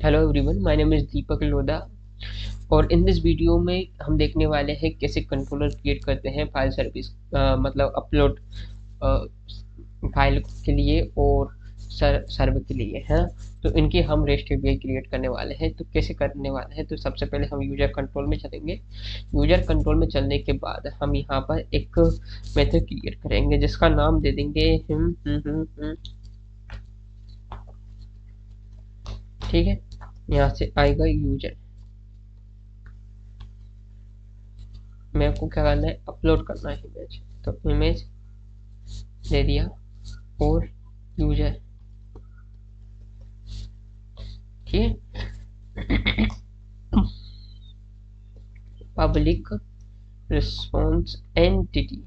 Hello everyone, my name is Deepak Lodha. और in this video में हम देखने वाले हैं कैसे कंट्रोलर क्रिएट करते हैं फाइल सर्विस, मतलब अपलोड फाइल के लिए और सर्व के लिए है। तो इनकी हम रेस्ट एपीआई क्रिएट करने वाले हैं। तो कैसे करने वाले हैं, तो सबसे पहले हम यूजर कंट्रोल में चलेंगे। यूजर कंट्रोल में चलने के बाद हम यहाँ पर एक मेथड क्रिएट करेंगे जिसका नाम दे देंगे ठीक है। यहाँ से आएगा यूजर, मेरे को क्या करना है, अपलोड करना है इमेज। तो इमेज दे दिया और यूजर, ठीक है। पब्लिक रिस्पॉन्स एंटिटी,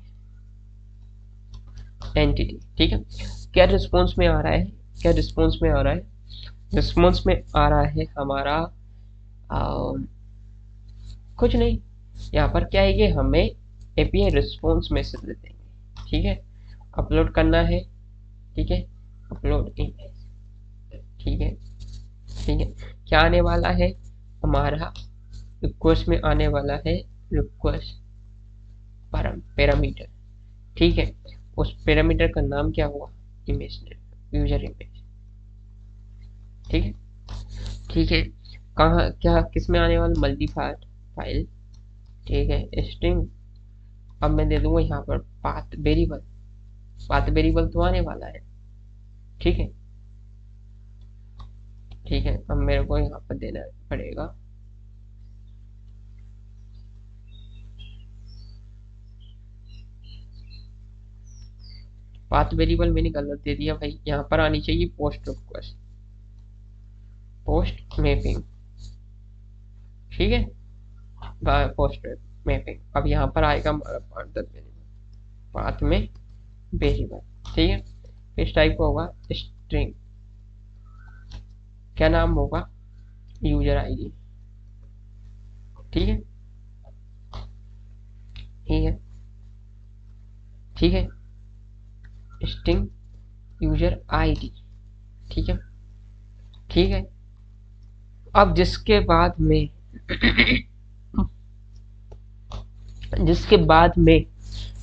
ठीक है। क्या रिस्पॉन्स में आ रहा है, क्या रिस्पॉन्स में आ रहा है, रिस्पॉन्स में आ रहा है हमारा कुछ नहीं। यहाँ पर क्या है कि हमें एपीआई रिस्पॉन्स मैसेज दे देंगे, ठीक है। अपलोड करना है, ठीक है, अपलोड इमेज, ठीक है, ठीक है। क्या आने वाला है हमारा, रिक्वेस्ट में आने वाला है रिक्वेस्ट पैरामीटर, ठीक है। उस पैरामीटर का नाम क्या हुआ, इमेज नेम, यूजर इमेज, ठीक है, ठीक है। कहाँ क्या किस में आने वाला, मल्टीपार्ट फाइल, ठीक है, स्ट्रिंग। अब मैं दे दूंगा यहाँ पर पाथ वेरिएबल, पाथ वेरिएबल तो आने वाला है, ठीक है, ठीक है। अब मेरे को यहाँ पर देना पड़ेगा पाथ वेरिएबल, मैंने गलत दे दिया भाई। यहाँ पर आनी चाहिए पोस्ट रिक्वेस्ट, पोस्ट मैपिंग, ठीक है, पोस्ट मैपिंग। अब यहाँ पर आएगा हमारा पाथ में वेरिएबल, ठीक है। इस टाइप का होगा स्ट्रिंग, क्या नाम होगा, यूजर आईडी, ठीक है, ठीक है, ठीक है, स्ट्रिंग यूजर आईडी, ठीक है, ठीक है। अब जिसके बाद में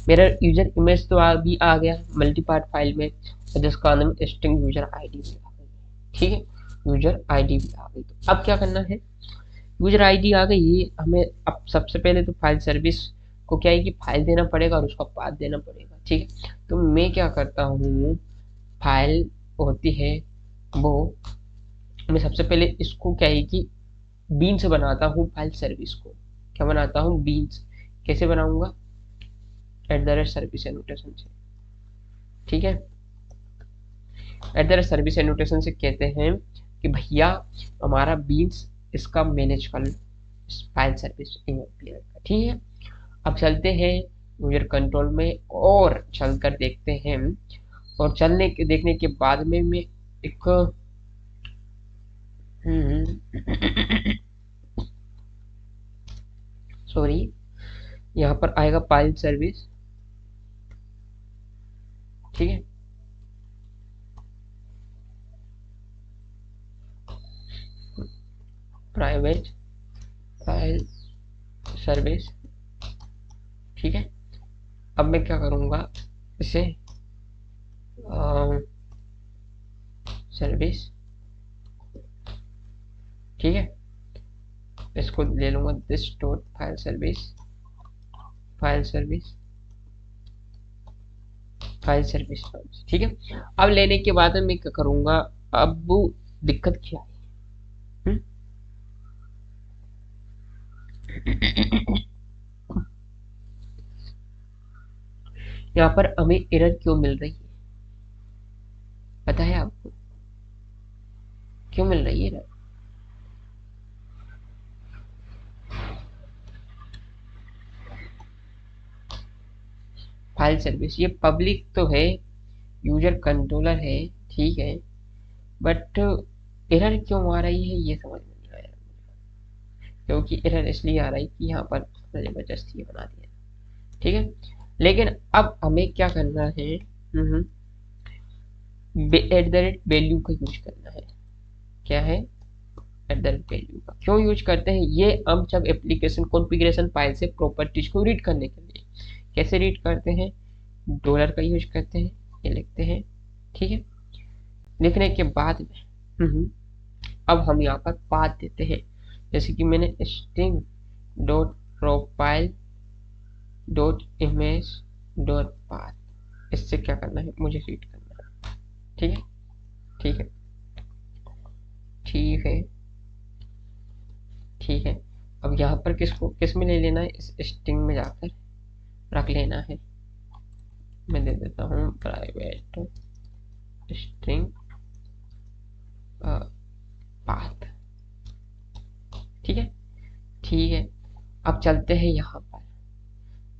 मेरा यूजर इमेज तो अभी आ गया मल्टीपार्ट फाइल में, और जिसका नाम स्ट्रिंग यूजर आईडी भी आ गई, ठीक है, यूजर आईडी भी आ गई। तो अब क्या करना है, यूजर आईडी आ गई, ये हमें अब सबसे पहले तो फाइल सर्विस को क्या है कि फाइल देना पड़ेगा और उसका पाथ देना पड़ेगा, ठीक है। तो मैं क्या करता हूँ, फाइल होती है वो, मैं सबसे पहले इसको क्या है कि बीन से बनाता हूँ फाइल सर्विस को। क्या बनाता हूँ, बीन्स। कैसे बनाऊंगा, @सर्विस एनोटेशन से, ठीक है। @सर्विस एनोटेशन से कहते हैं कि भैया हमारा बीन्स इसका मैनेज कर लो, फाइल सर्विस का, ठीक है। अब चलते हैं यूजर कंट्रोल में और चलकर देखते हैं। और चलने के देखने के बाद में मैं एक सॉरी, यहाँ पर आएगा फाइल सर्विस, ठीक है, प्राइवेट फाइल सर्विस, ठीक है। अब मैं क्या करूँगा, इसे सर्विस, ठीक है, इसको ले लूँगा this dot file service, file service, file service, ठीक है। अब लेने के बाद मैं क्या करूँगा, अब दिक्कत क्या है, यहाँ पर हमें एरर क्यों मिल रही है, पता है आपको क्यों मिल रही है एरर? फाइल सर्विस ये पब्लिक तो है, यूजर कंट्रोलर है, ठीक है, बट एरर क्यों आ रही है ये समझ में नहीं आया। क्योंकि एरर इसलिए आ रही है कि यहाँ पर जबरदस्ती बना दिया, ठीक है। लेकिन अब हमें क्या करना है, @वैल्यू का यूज करना है। क्या है, वैल्यू का क्यों यूज करते हैं? ये हम जब एप्लीकेशन कॉन्फ़िगरेशन फाइल से प्रॉपर्टीज को रीड करने के लिए कैसे रीड करते हैं, डॉलर का यूज करते हैं, ये लिखते हैं। ठीक है, लिखने के बाद में अब हम यहाँ पर पाथ देते हैं, जैसे कि मैंने string dot profile dot image dot path, इससे क्या करना है, मुझे रीड करना है। ठीक है, ठीक है, ठीक है, ठीक है। अब यहाँ पर किस में ले लेना है, इस स्ट्रिंग में जाकर रख लेना है। मैं दे देता हूँ प्राइवेट स्ट्रिंग पाथ। ठीक है, ठीक है। अब चलते हैं यहाँ पर,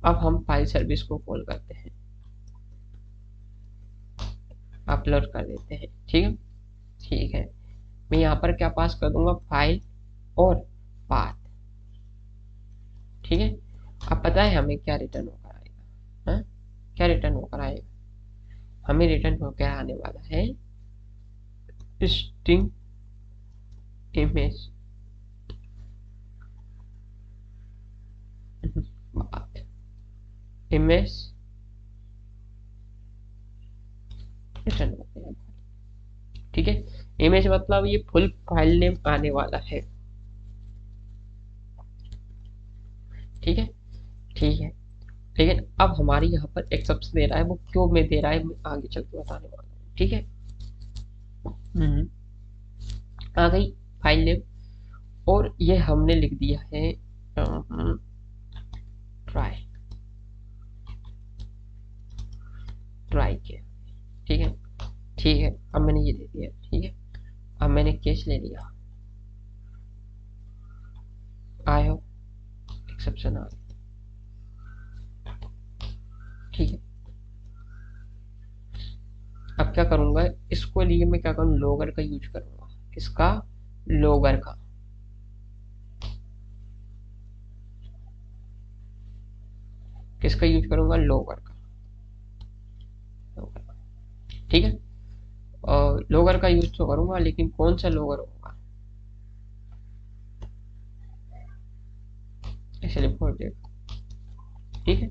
अब हम फाइल सर्विस को कॉल करते हैं, अपलोड कर देते हैं। ठीक है, ठीक है। मैं यहाँ पर क्या पास कर दूंगा, फाइल और पाथ। ठीक है, अब पता है हमें क्या रिटर्न होकर आएगा, हाँ? क्या रिटर्न होकर आएगा, हमें रिटर्न होकर आने वाला है स्ट्रिंग इमेज इमेज रिटर्न हो गया। ठीक है, इमेज मतलब ये फुल फाइल नेम आने वाला है। ठीक है, ठीक है। लेकिन अब हमारी यहाँ पर एक्सेप्शन दे रहा है, वो क्यों में दे रहा है मैं आगे चल के बताने वाला हूँ। ठीक है, आ गई फाइल नेम, और ये हमने लिख दिया है ट्राई, ट्राई किया। ठीक है, ठीक है। अब मैंने ये दे दिया। ठीक है, अब मैंने केस ले लिया, आया एक्सेप्शन आ गया। ठीक है, अब क्या करूंगा, इसको लिए मैं क्या करूँ, लॉगर का यूज करूंगा। किसका, लॉगर का। किसका यूज करूंगा, लॉगर का, लॉगर का। ठीक है, और लॉगर का यूज तो करूंगा, लेकिन कौन सा लॉगर होगा, इसलिए प्रोजेक्ट। ठीक है,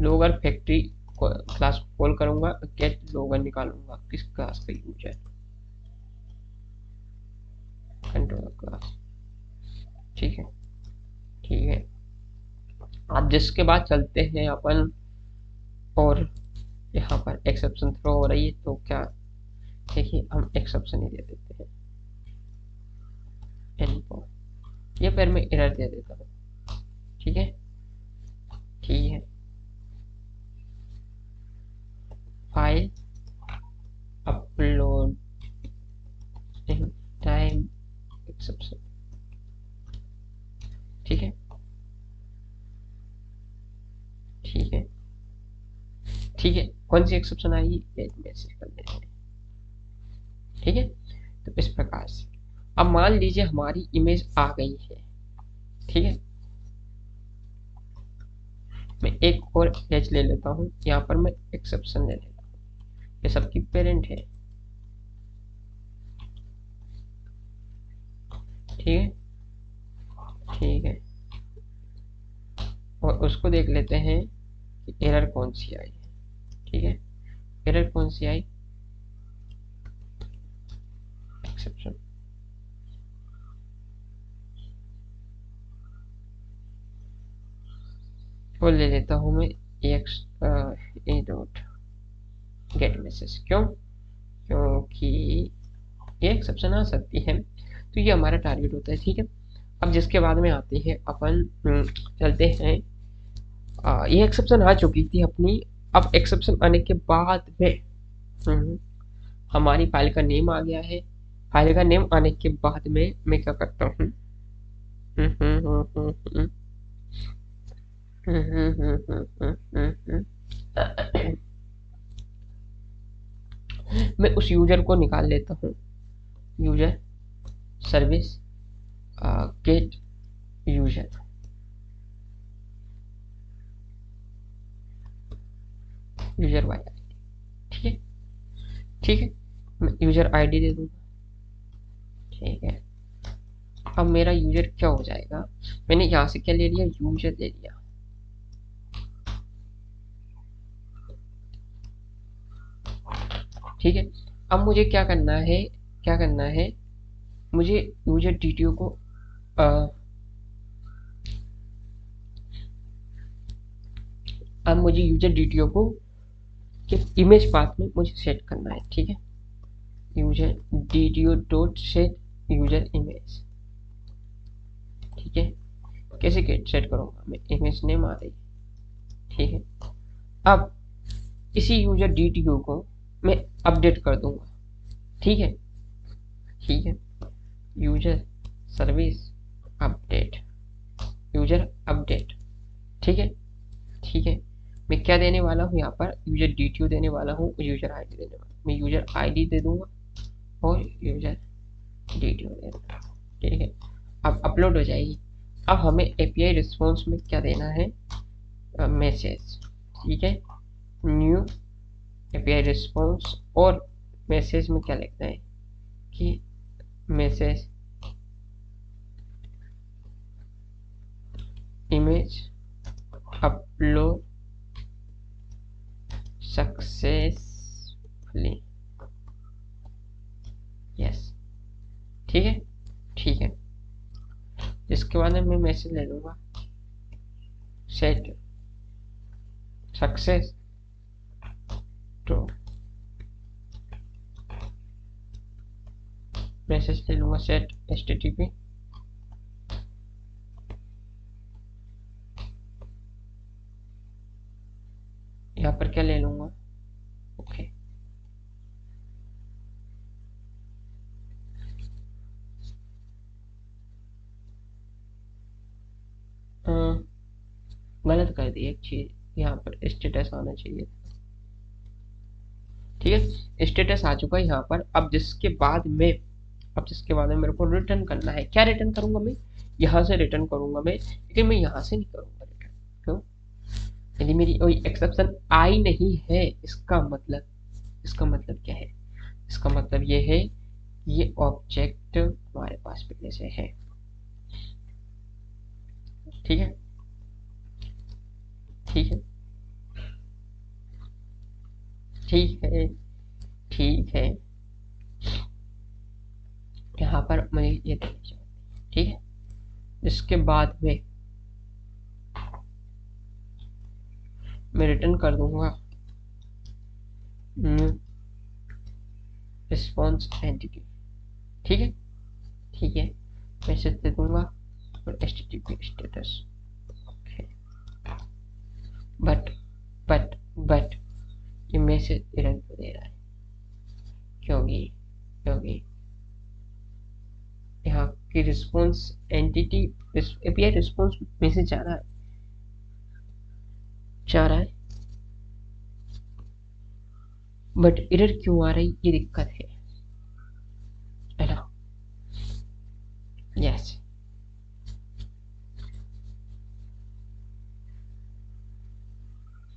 लॉगर फैक्ट्री क्लास को कॉल करूंगा, गेट लॉगर निकालूंगा, किस क्लास का यूज है, कंट्रोलर क्लास। ठीक है, ठीक है। अब जिसके बाद चलते हैं अपन, और यहाँ पर एक्सेप्शन थ्रो हो रही है, तो क्या, देखिए हम एक्सेप्शन ही दे देते हैं, इनको ये फिर मैं एरर दे देता हूँ। ठीक है, ठीक है। File upload time exception. ठीक है, ठीक है, ठीक है। कौन सी एक्सेप्शन आएगी, एक मैसेज कर देते हैं। ठीक है, तो इस प्रकार से अब मान लीजिए हमारी इमेज आ गई है। ठीक है, मैं एक और इमेज ले लेता हूँ, यहाँ पर मैं एक्सेप्शन ले लेता हूँ, ये सबकी पेरेंट है। ठीक है, ठीक है। और उसको देख लेते हैं कि एरर कौन सी आई है। ठीक है, एरर कौन सी आई, एक्सेप्शन। वो ले लेता हूँ मैं एक्स ए डॉट गेट मैसेज। क्यों, क्योंकि ये एक्सेप्शन आ सकती है, तो ये हमारा टारगेट होता है। ठीक है, अब जिसके बाद में आते हैं अपन, चलते हैं, ये एक्सेप्शन आ चुकी थी अपनी। अब एक्सेप्शन आने के बाद में हमारी फाइल का नेम आ गया है। फाइल का नेम आने के बाद में मैं क्या करता हूँ, मैं उस यूजर को निकाल लेता हूँ, user service get user. User Y I, ठीक है, ठीक है। मैं यूजर आईडी दे दूंगा। ठीक है, अब मेरा यूजर क्या हो जाएगा, मैंने यहाँ से क्या ले लिया, यूजर ले लिया। ठीक है, अब मुझे क्या करना है, क्या करना है, मुझे यूजर डीटीओ को अब मुझे यूजर डीटीओ को कि इमेज पाथ में मुझे सेट करना है। ठीक है, user DTO dot set user image. ठीक है, कैसे सेट करूंगा मैं, इमेज नेम आ रही। ठीक है, अब इसी यूजर डीटीओ को मैं अपडेट कर दूंगा। ठीक है, ठीक है, user service update, user update. ठीक है, ठीक है, मैं क्या देने वाला हूँ यहाँ पर, यूजर डीटीओ देने वाला हूँ, यूजर आईडी देने वाला हूँ। मैं यूजर आईडी दे दूंगा और यूजर डीटीओ दे दूंगा। ठीक है, अब अपलोड हो जाएगी। अब हमें एपीआई रिस्पॉन्स में क्या देना है, मैसेज। ठीक है, न्यू एपीआई रिस्पॉन्स, और मैसेज में क्या लिखना है कि message image upload successfully. Yes, ठीक है, ठीक है, इसके बाद मैं मैसेज ले लूंगा सेट सक्सेस टू, मैसेज ले लूंगा सेट http यहाँ पर क्या ले लूंगा, ओके। गलत कर दी एक चीज, यहाँ पर स्टेटस आना चाहिए। ठीक है, स्टेटस आ चुका है यहाँ पर। अब जिसके बाद में मेरे को रिटर्न करना है, क्या रिटर्न करूंगा मैं, यहाँ से रिटर्न करूंगा मैं, लेकिन मैं यहाँ से नहीं करूंगा रिटर्न। क्यों, यदि मेरी कोई एक्सेप्शन आई नहीं है, इसका मतलब क्या है, इसका मतलब ये है ये ऑब्जेक्ट हमारे पास पहले से है। ठीक है, ठीक है, ठीक है, ठीक है, यहाँ पर मुझे ये देना चाहिए। ठीक है, इसके बाद में मैं रिटर्न कर दूंगा रिस्पॉन्स एंटिटी। ठीक है, ठीक है, मैसेज दे दूंगा और http स्टेटस। बट बट ये मैसेज एरर क्यों दे रहा है, क्योंकि क्योंकि यहाँ की response entity API response message जा रहा है, बट एरर क्यों आ रही, ये दिक्कत है ना। यस,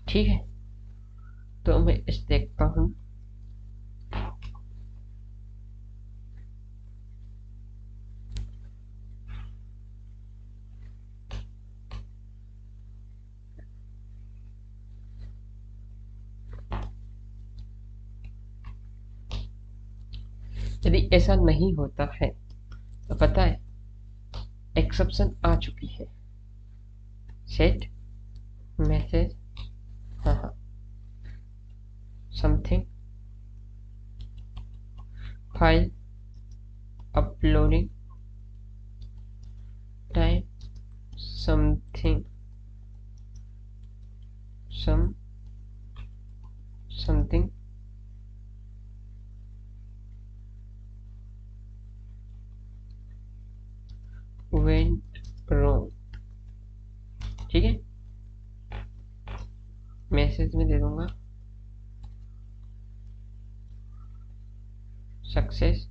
ठीक है, तो मैं इस देखता हूँ। यदि ऐसा नहीं होता है तो पता है एक्सेप्शन आ चुकी है, सेट मैसेज, हाँ हाँ, something file uploading time something something went wrong. ठीक है, मैसेज में दे दूंगा सक्सेस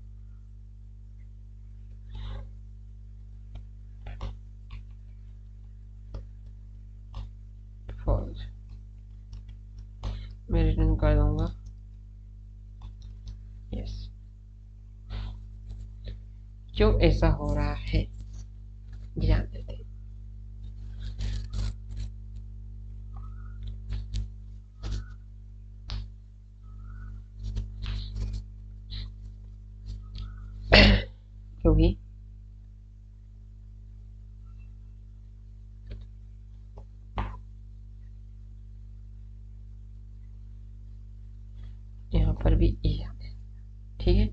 फॉल्स, मैं रिटर्न कर दूंगा यस। क्यों ऐसा हो रहा है, ध्यान देते हैं। क्योंकि यहाँ पर भी ए आता है। ठीक है,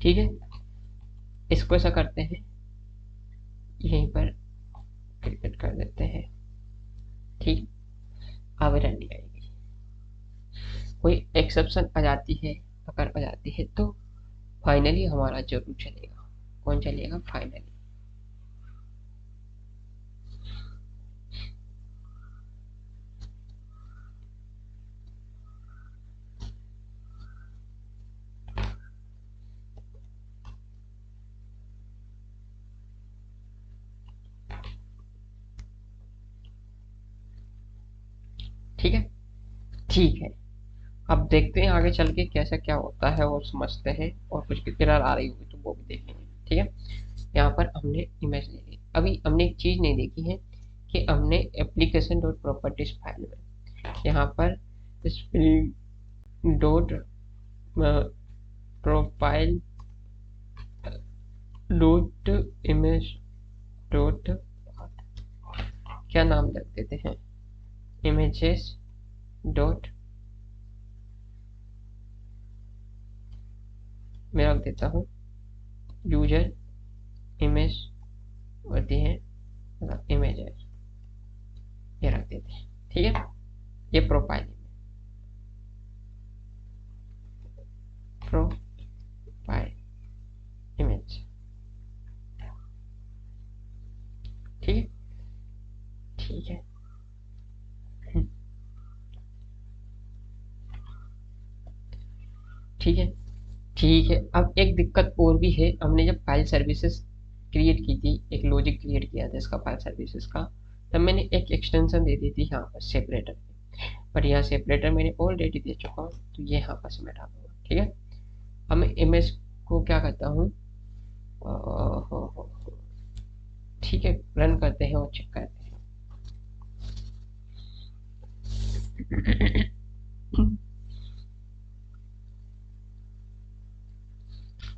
ठीक है, इसको ऐसा करते हैं, यहीं पर क्रिकेट कर देते हैं। ठीक, अब रन नहीं आएगी। कोई एक्सेप्शन आ जाती है, अगर आ जाती है तो फाइनली हमारा जरूर चलेगा। कौन चलेगा? फाइनली। ठीक है, ठीक है, अब देखते हैं आगे चल के कैसा क्या होता है और समझते हैं, और कुछ एरर आ रही होगी तो वो भी देखेंगे। ठीक है, यहाँ पर हमने इमेज ले ली। अभी हमने एक चीज नहीं देखी है कि हमने एप्लीकेशन डॉट प्रॉपर्टीज फाइल में यहाँ पर spring dot profile dot image dot क्या नाम रख देते हैं, इमेजेस डॉट मैं रख देता हूँ यूजर इमेज होती है, इमेजेस ये रख देते हैं। ठीक है, ये प्रोफाइल प्रोफाइल इमेज। ठीक है, ठीक है, ठीक है, ठीक है। अब एक दिक्कत और भी है, हमने जब फाइल सर्विसेज क्रिएट की थी, एक लॉजिक क्रिएट किया था इसका फाइल सर्विसेज का, तब मैंने एक एक्सटेंशन दे दी थी यहाँ पर सेपरेटर, पर यहाँ सेपरेटर मैंने ऑलरेडी दे चुका हूँ, तो ये यहाँ पर से मैं डालूंगा। ठीक है, अब मैं इमेज को क्या करता हूँ, ठीक है, रन करते हैं और चेक करते हैं।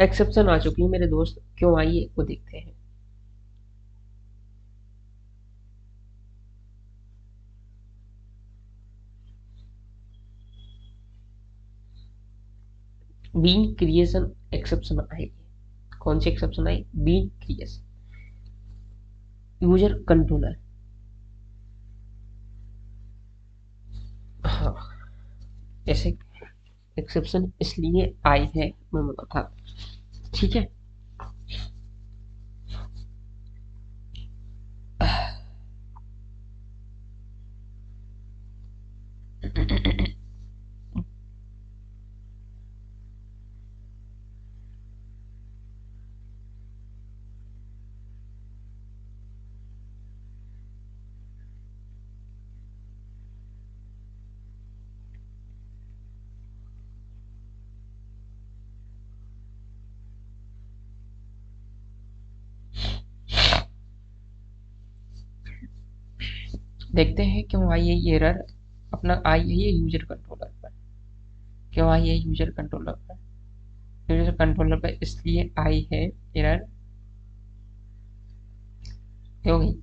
एक्सेप्शन आ चुकी है मेरे दोस्त, क्यों आई है वो देखते हैं। बीन क्रिएशन एक्सेप्शन आएगी। कौन सी एक्सेप्शन आई? Bean creation user controller. हाँ, ऐसे एक्सेप्शन इसलिए आई है, मैं बता। ठीक है, देखते हैं क्यों आई है ये एरर। अपना आई है ये यूजर कंट्रोलर पर। क्यों आई है यूजर कंट्रोलर पर? यूजर कंट्रोलर पर इसलिए आई है एरर, क्योंकि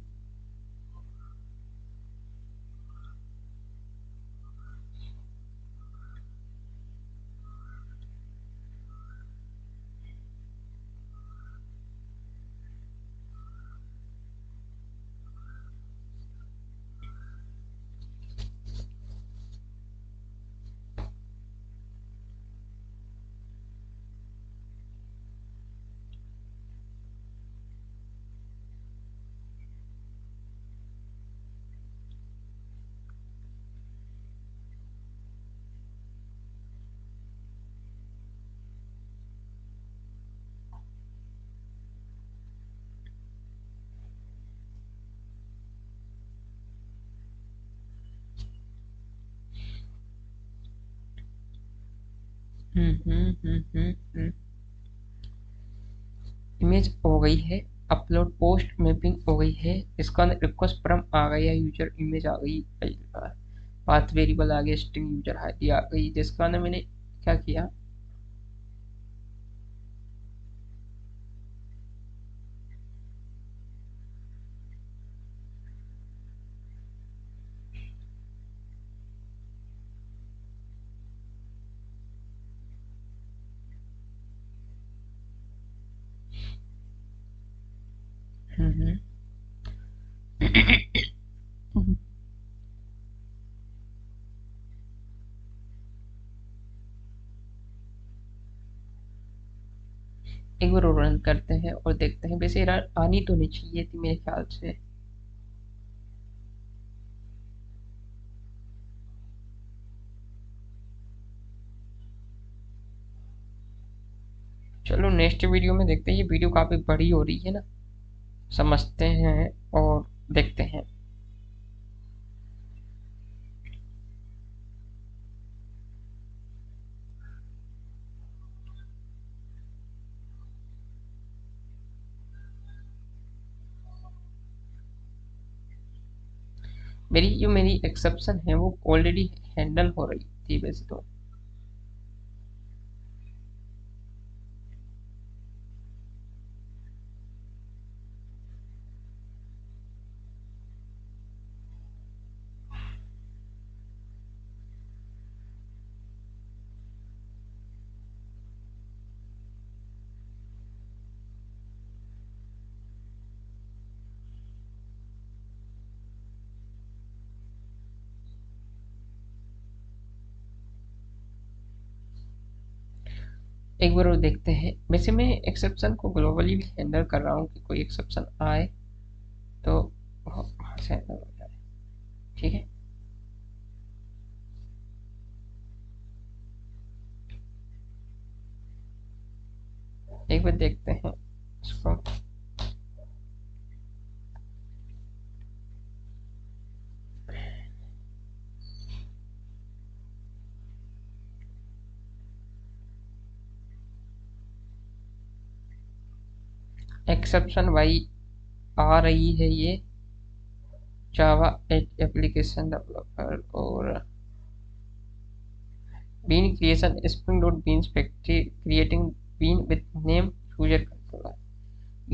इमेज हो गई है अपलोड, पोस्ट मैपिंग हो गई है, इसका रिक्वेस्ट फ्रॉम आ गया, यूजर इमेज आ गई, पाथ वेरिएबल आ गया, स्ट्रिंग यूजर आईडी आ गई, जिसका ना मैंने क्या किया, एक बार रन करते हैं और देखते हैं, वैसे एरर आनी तो नहीं चाहिए थी मेरे ख्याल से। चलो नेक्स्ट वीडियो में देखते हैं, ये वीडियो काफी बड़ी हो रही है ना, समझते हैं और देखते हैं। मेरी एक्सेप्शन है वो ऑलरेडी हैंडल हो रही थी वैसे तो। एक बार वो देखते हैं, वैसे मैं एक्सेप्शन को ग्लोबली भी हैंडल कर रहा हूँ कि कोई एक्सेप्शन आए तो वहाँ से हैंडल हो जाए, ठीक है। एक बार देखते हैं इसको। एक्सेप्शन भाई आ रही है ये, जावा एप्लीकेशन डेवलपर और bean creation, spring dot beans factory creating bean with name user controller.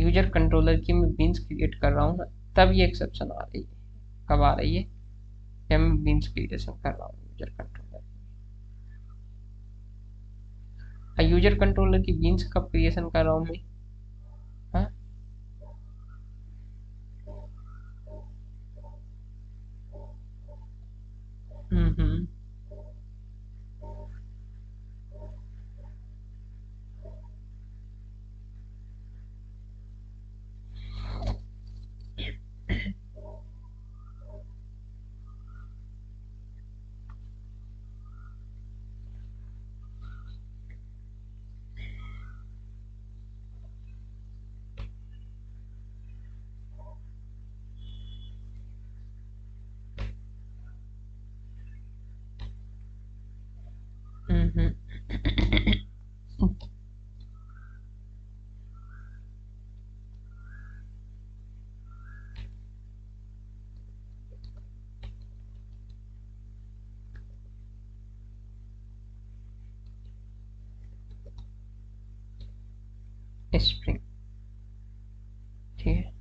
User controller की मैं बीन्स क्रिएट कर रहा हूँ ना, तब ये एक्सेप्शन आ रही है। कब आ रही है, जब मैं बीन्स क्रिएशन कर रहा हूँ यूजर कंट्रोलर। यूजर कंट्रोलर की बीन्स कब क्रिएशन कर रहा हूँ मैं, हाँ। हम्म। हम्म। स्प्रिंग, ठीक है।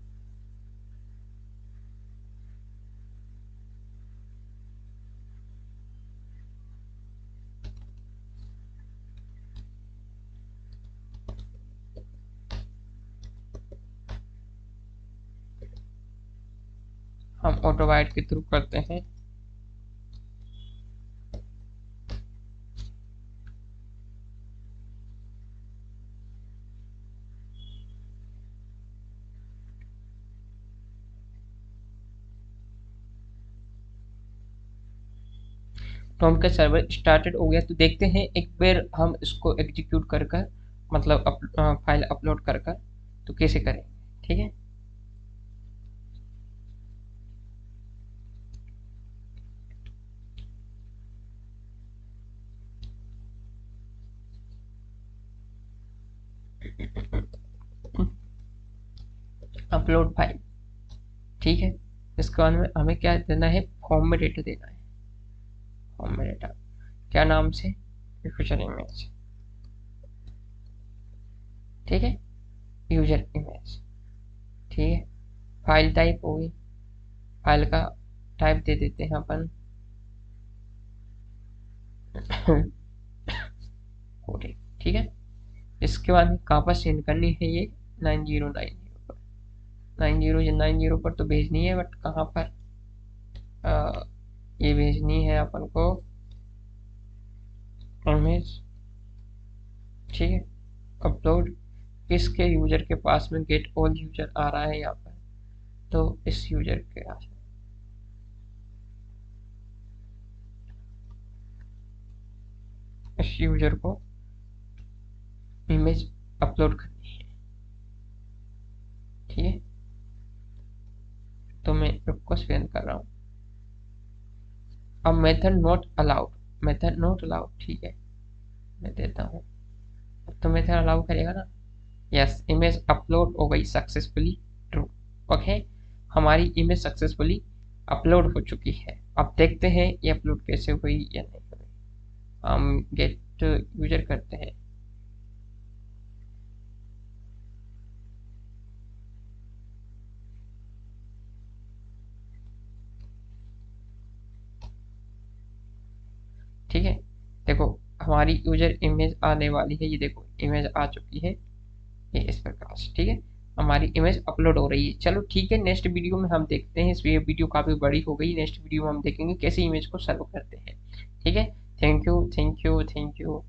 हम ऑटोवाइड के थ्रू करते हैं। टॉम का सर्वर स्टार्टेड हो गया, तो देखते हैं एक बार हम इसको एग्जीक्यूट कर कर, मतलब फाइल अपलोड कर कर, तो कैसे करेंगे, ठीक है। अपलोड फाइल, ठीक है। इसके बाद में हमें क्या देना है, फॉर्म में डेटा देना है। फॉर्म में डेटा क्या नाम से, यूजर इमेज, ठीक है, यूजर इमेज, ठीक है। फाइल टाइप होगी, फाइल का टाइप दे देते हैं अपन कोडिंग, ठीक है। इसके बाद में कहाँ पर सेंड करनी है ये, 9090 पर, 9090 पर तो भेजनी है, बट कहाँ पर ये भेजनी है अपन को, इमेज, ठीक है। अपलोड किसके यूजर के पास में, गेट ऑल यूजर आ रहा है यहाँ पर, तो इस यूजर के पास, इस यूजर को इमेज अपलोड करनी है, ठीक है। तो मैं रिक्वेस्ट सेंड कर रहा हूँ। अब method not allowed, method not allowed, ठीक है, मैं देता हूँ। अब तो मेथड अलाउ करेगा ना, यस, इमेज अपलोड हो गई सक्सेसफुली, ट्रू, ओके। हमारी इमेज सक्सेसफुली अपलोड हो चुकी है। अब देखते हैं ये अपलोड कैसे हुई या नहीं हुई। हम गेट यूजर करते हैं, ठीक है। देखो हमारी यूजर इमेज आने वाली है, ये देखो इमेज आ चुकी है, ये इस प्रकार से, ठीक है। हमारी इमेज अपलोड हो रही है। चलो ठीक है, नेक्स्ट वीडियो में हम देखते हैं, इस वीडियो काफ़ी बड़ी हो गई, नेक्स्ट वीडियो में हम देखेंगे कैसे इमेज को सर्व करते हैं, ठीक है। Thank you, thank you, thank you.